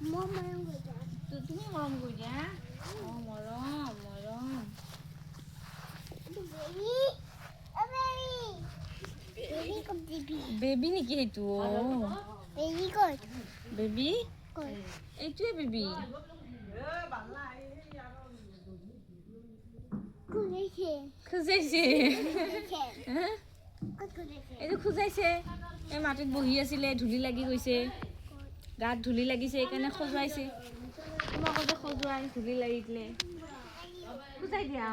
তুমি মৰম কৰি দিয়া অঁ মৰম মৰম বেবী নেকি সেইটো বেবী এইটোৱে বেবী খুজাইছে এইটো খুজাইছে এই মাটিত বহি আছিলে ধূলি লাগি গৈছে গাত ধূলি লাগিছে সেইকাৰণে খজুৱাইছে তোমাক যে খজুৱাই ধূলি লাগিলে খুজাই দিয়া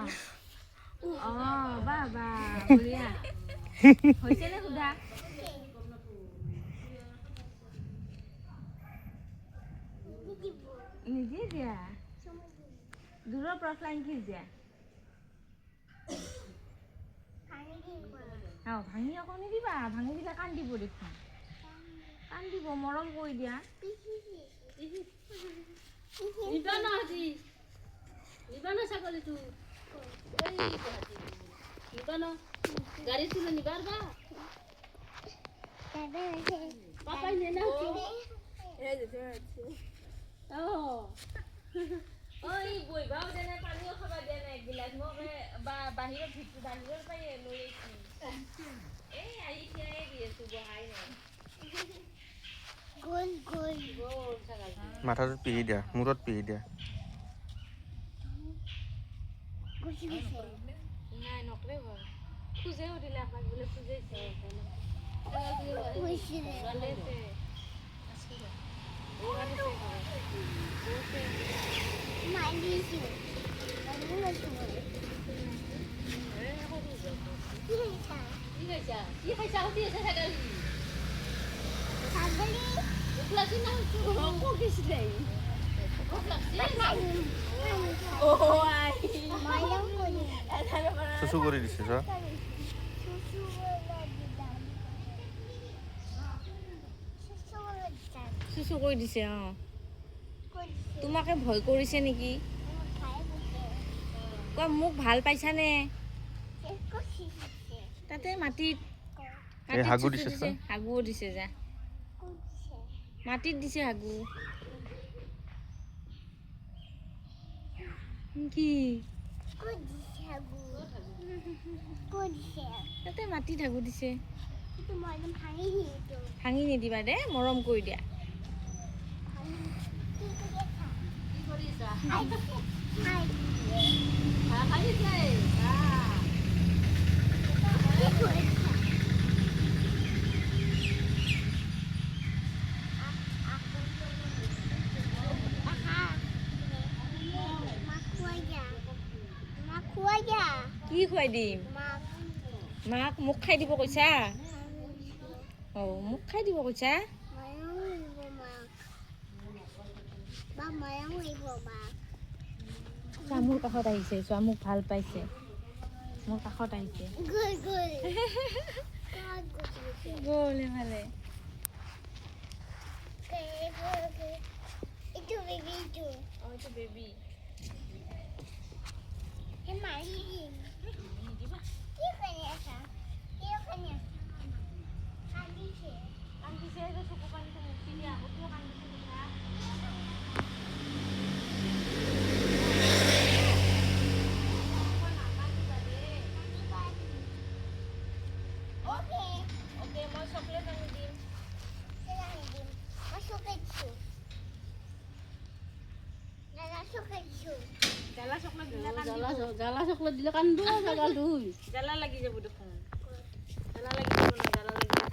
অঁ বা বা বঢ়িয়া হৈছেনে সোধা নিজে দিয়া দূৰৰ পৰা ফ্লাইং কিছ দিয়া অঁ ভাঙি আকৌ নিদিবা ভাঙি দিলে কান্দিব দেখোন কান্দিব মৰম কৰি দিয়া ছাগলীটো গাড়ী তুলে নিবাৰ বা পাপাই নিয়ে না ঐ বহিবাও দিয়া নাই পানীও খাব দিয়া নাই একগিলাচ মোক বাহিৰৰ বাহিৰৰ পৰাই লৈ আহিছোঁ এই আহিছে দি আছোঁ বহাই নাই মাথাটোত পিহি দিয়া মূৰত পিহি দিয়া নাই নকৰে ঘৰ খোজেও দিলে আমাক বোলে খোজেছে কি খাইছা সুধি আছে ছাগলী ভোক লাগছি না ভোক দিছিলে চুচু কৰি দিছে চোৱা চুচু কৰি দিছে অঁ তোমাকে ভয় কৰিছে নেকি কোৱা মোক ভাল পাইছানে তাতে মাটিত হাগু দিছে হাগুও দিছে যা মাটিত দিছে হাগু কি তাতে মাটিত হাগু দিছে ভাঙি নিদিবা দে মৰম কৰি দিয়া কি খুৱাই দিম মাক মোক খাই দিব কৈছা অঁ মোক খাই দিব কৈছা চোৱা মোৰ কাষত আহিছে চোৱা মোক ভাল পাইছে মোৰ কাষত আহিছে গ'ল এফালে এইটো বেবী জ্বালা চকলেট দিলে কান্দো ছাগালটো জ্বালা লাগি যাব দেখোন জ্বালা লাগি যাব না জ্বালা লাগি যাব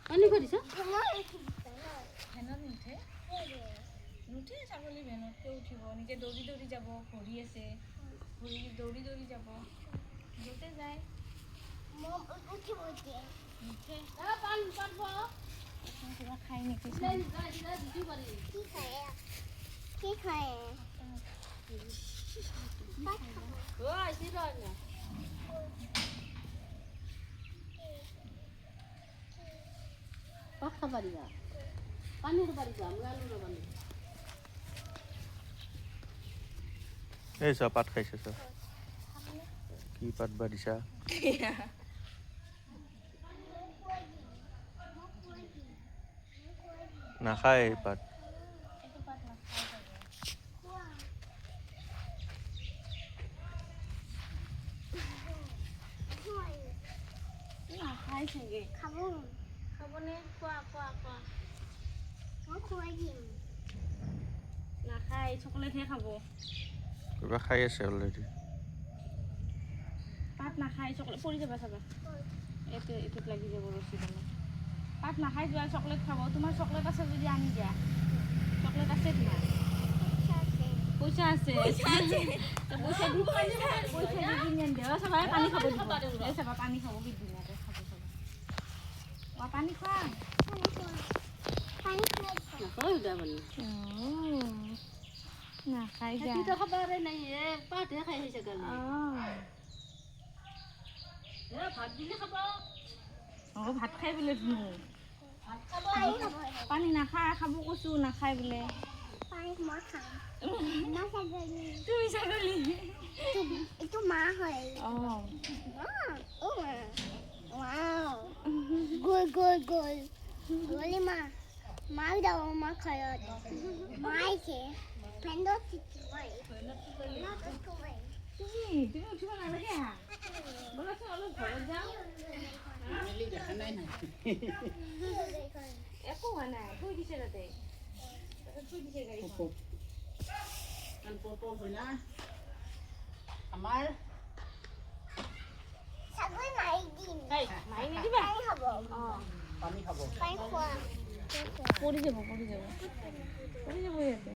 পানী খোৱা দিছা ভেনত নুঠে ছাগলী ভেনতকৈ উঠিব নিজে দৌৰি দৌৰি যাব ভৰি আছে ভৰি দৌৰি দৌৰি যাব য'তে যায় নুঠে কিবা খাই নেকি পাত খাব পাৰিবা পানী খাব পাৰিবা মই আলু নাপানি এই চোৱা পাত খাইছে চোৱা কি পাত বা দিছা নাখায় এই পাত এইটো পাত নাখায় চাগে। নাখায় চাগে। খাবনে? খোৱা। নাখায়, চকলেটহে খাব। কিবা খাই আছে অলৰেডি পাত নাখায়, চকলেট পৰি যাবা চাবা। এইটোত লাগি যাব ৰছী মানে। পাত নাখায় যোৱা, চকলেট খাব। তোমাৰ চকলেট আছে যদি আনি দিয়া। চকলেট আছে তোমাৰ? পইচা আছে। পইচা দি কিনি আনি দিয়া। চাবা পানী খাব দিব। এই চাবা পানী খাব কি ধুনীয়াকৈ খাব চাবা। পানী খোৱা। নাখাওঁ সুদা পানী। নাখাই যা। খেতিটো খাবৰে নাই পাতহে খাই আহিছে কালি ভাত দিলে খাব ভাত খাই বোলে ধুনু। পানী নাখায়, খাব কৈছো, নাখায় বোলে। তুমি ছাগলী। Itu mahal. Wow. Gol. Gol ma. Mau dah ma kaya. Mai ke. Pendot itu. তুমি উঠিব নালাগে হা। বলাচোন অলপ ঘৰত যাওঁ। একো হোৱা নাই, থৈ দিছে তাতে। থৈ দিছে গাড়ীখন। আমাৰ Sagoy mai din. মাৰি নিদিবা। Paling habo. পানী খাব Paling kuah. পৰি যাব ইয়াতে।